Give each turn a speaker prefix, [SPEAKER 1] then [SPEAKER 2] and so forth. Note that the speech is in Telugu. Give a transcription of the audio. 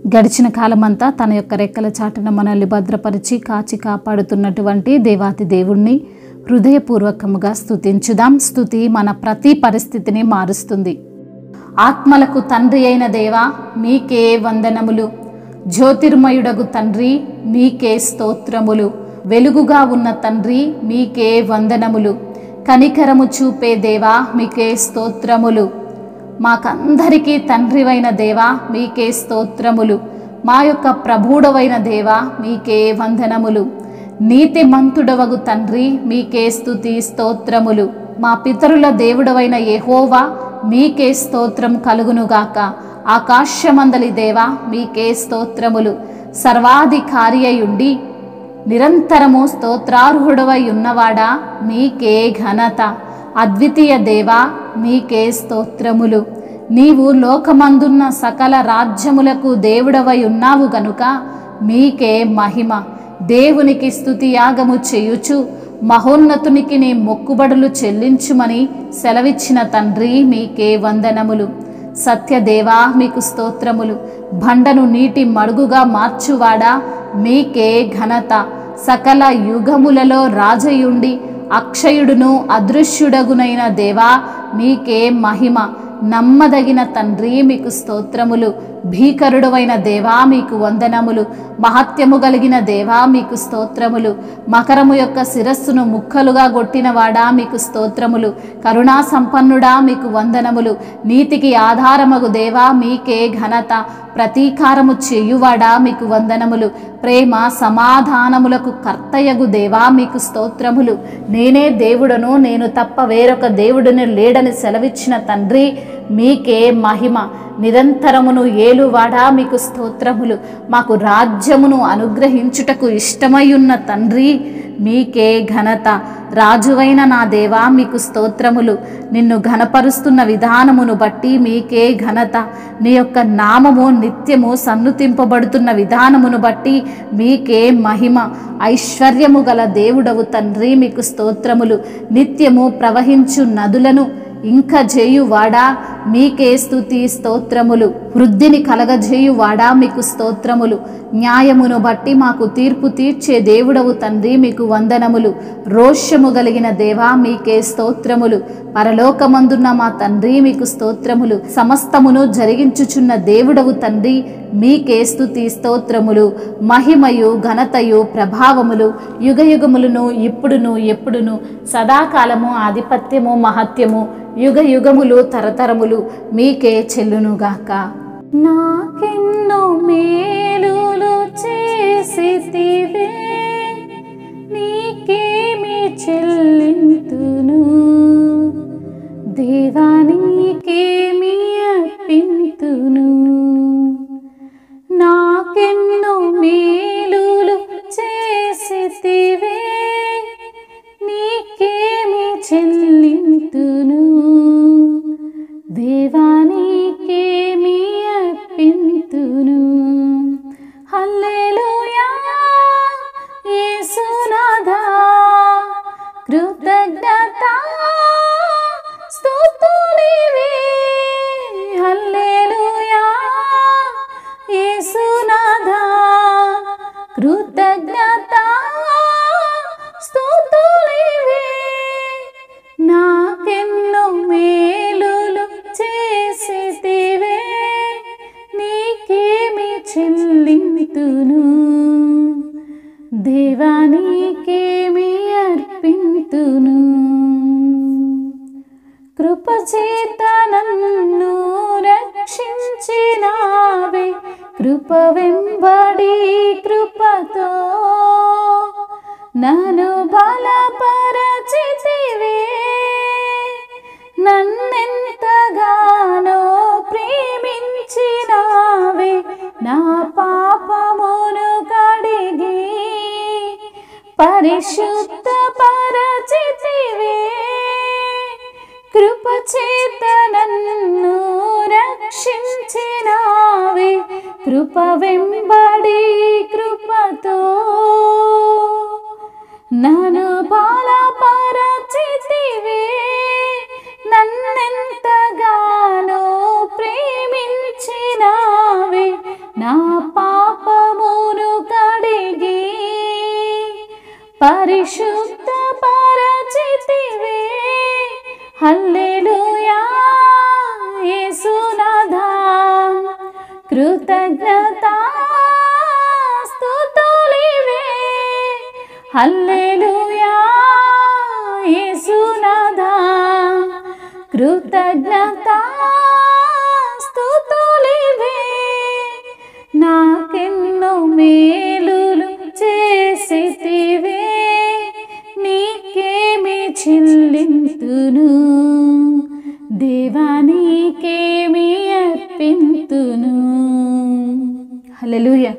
[SPEAKER 1] గడిచిన కాలమంతా తన యొక్క రెక్కల చాటున మనల్ని భద్రపరిచి కాచి కాపాడుతున్నటువంటి దేవాతి దేవుణ్ణి హృదయపూర్వకముగా స్తుతించుదాం. స్తుతి మన ప్రతి పరిస్థితిని మారుస్తుంది. ఆత్మలకు తండ్రి అయిన దేవా మీకే వందనములు. జ్యోతిర్మయుడగు తండ్రి మీకే స్తోత్రములు. వెలుగుగా ఉన్న తండ్రి మీకే వందనములు. కనికరము చూపే దేవా మీకే స్తోత్రములు. మాకందరికీ తండ్రివైన దేవా మీకే స్తోత్రములు. మా యొక్క ప్రభుడవైన దేవా మీకే వందనములు. నీతిమంతుడవగు తండ్రి మీకే స్తుతి స్తోత్రములు. మా పితరుల దేవుడవైన యెహోవా మీకే స్తోత్రం కలుగునుగాక. ఆకాశమందలి దేవా మీకే స్తోత్రములు. సర్వాధికారి అయుండి నిరంతరము స్తోత్రార్హుడవై ఉన్నవాడా మీకే ఘనత. అద్వితీయ దేవా మీకే స్తోత్రములు. నీవు లోకమందున్న సకల రాజ్యములకు దేవుడవై ఉన్నావు గనుక మీకే మహిమ. దేవునికి స్తుతి యాగము చేయుచు మహోన్నతునికి నీ మొక్కుబడులు చెల్లించుమని సెలవిచ్చిన తండ్రి మీకే వందనములు. సత్యదేవా మీకు స్తోత్రములు. బండను నీటి మడుగుగా మార్చువాడా మీకే ఘనత. సకల యుగములలో రాజయుండి అక్షయుడును అదృశ్యుడగునైన దేవా మీకే మహిమ. నమ్మదగిన తండ్రి మీకు స్తోత్రములు. భీకరుడవైన దేవా మీకు వందనములు. మహత్యము కలిగిన దేవా మీకు స్తోత్రములు. మకరము యొక్క శిరస్సును ముక్కలుగా గొట్టినవాడా మీకు స్తోత్రములు. కరుణా సంపన్నుడా మీకు వందనములు. నీతికి ఆధారమగు దేవా మీకే ఘనత. ప్రతీకారము చేయువాడా మీకు వందనములు. ప్రేమ సమాధానములకు కర్తయగు దేవా మీకు స్తోత్రములు. నేనే దేవుడను, నేను తప్ప వేరొక దేవుడుని లేడని సెలవిచ్చిన తండ్రి మీకే మహిమ. నిరంతరమును ఏలువాడా మీకు స్తోత్రములు. మాకు రాజ్యమును అనుగ్రహించుటకు ఇష్టమై ఉన్న తండ్రి మీకే ఘనత. రాజువైన నా దేవా మీకు స్తోత్రములు. నిన్ను ఘనపరుస్తున్న విధానమును బట్టి మీకే ఘనత. నీ యొక్క నామము నిత్యము సన్నుతింపబడుతున్న విధానమును బట్టి మీకే మహిమ. ఐశ్వర్యము గల దేవుడవు తండ్రి మీకు స్తోత్రములు. నిత్యము ప్రవహించు నదులను ఇంకా చేయువాడా మీకే స్తుతి స్తోత్రములు. వృద్ధిని కలగజేయువాడా మీకు స్తోత్రములు. న్యాయమును బట్టి మాకు తీర్పు తీర్చే దేవుడవు తండ్రి మీకు వందనములు. రోషము కలిగిన దేవా మీకే స్తోత్రములు. పరలోకమందున్న మా తండ్రి మీకు స్తోత్రములు. సమస్తమును జరిగించుచున్న దేవుడవు తండ్రి మీకే స్తుతి స్తోత్రములు. మహిమయు ఘనతయు ప్రభావములు యుగయుగములను ఇప్పుడును ఎప్పుడును సదాకాలము ఆధిపత్యము మహత్యము యుగ యుగములు తరతరములు మీకే చెల్లునుగాక. నాకెన్నో మేలులు చేసితివే, నీకేమి చెల్లింతును దేవా, నీకేమి అర్పింతును. నాకెన్నో మేలులు చేసితివే, నీకేమి చెల్లింతును దేవా, నీకేమి అర్పింతును. హల్లెలూయా యేసునాథా, కృతజ్ఞత స్తుతులివే. హల్లెలూయా యేసునాథా, కృతజ్ఞత స్తుతులివే. నాకెన్నో మేలులు చేసితివే, నీకేమి చెల్లింతును దేవా, నీకేమి అర్పింతును. కృపచేత నన్ను రక్షించినావే, కృప వెంబడి కృపతో నన్ను బలపరచితివే. నన్నెంతగానో ప్రేమించినావే, నా పాపమును కడిగి పరిశుద్ధ పరచితివే. కృపచేత నన్ను రక్షించినావే, కృప వెంబడి కృపతో నన్ను బలపరచితివే. నన్నెంతగానో ప్రేమించినావే, నా పరిశుద్ధ పరచితివే. హల్లెలూయా యేసునాథా, కృతజ్ఞతా స్తుతులివే. హల్లెలూయా యేసునాథా, కృతజ్ఞతా స్తుతులివే. నాకెన్నో మేలులు చేసితివే, నీకేమి చెల్లింతును దేవా, నీకేమి అర్పింతును. హల్లెలూయా.